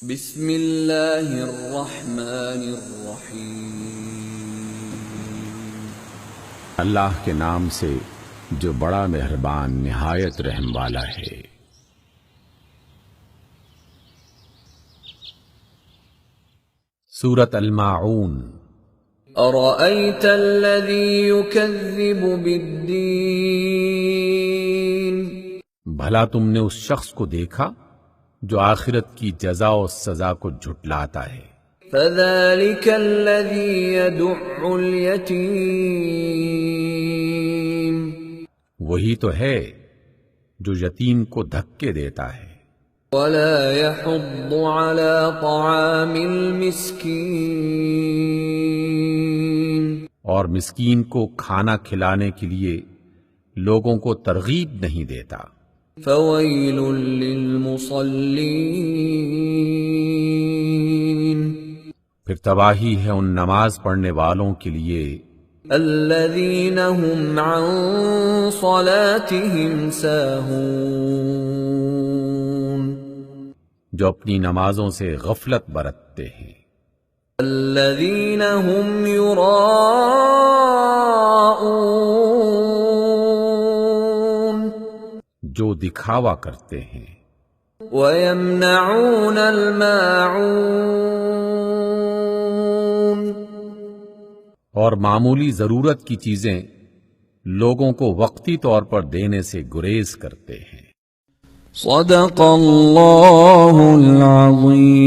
بسم اللہ الرحمن الرحیم۔ اللہ کے نام سے جو بڑا مہربان نہایت رحم والا ہے۔ سورۃ الماعون۔ ارأیت الذی یکذب بالدین، بھلا تم نے اس شخص کو دیکھا جو آخرت کی جزا و سزا کو جھٹلاتا ہے۔ فذلک الذی یدع الیتیم، وہی تو ہے جو یتیم کو دھکے دیتا ہے ولا یحض علی طعام المسکین، اور مسکین کو کھانا کھلانے کے لیے لوگوں کو ترغیب نہیں دیتا۔ فویل للمصلین، پھر تباہی ہے ان نماز پڑھنے والوں کے لیے الذین هم عن صلاتهم ساہون، جو اپنی نمازوں سے غفلت برتتے ہیں۔ الذین هم یراءون، جو دکھاوا کرتے ہیں۔ ویمنعون الماعون، اور معمولی ضرورت کی چیزیں لوگوں کو وقتی طور پر دینے سے گریز کرتے ہیں۔ صدق اللہ العظیم۔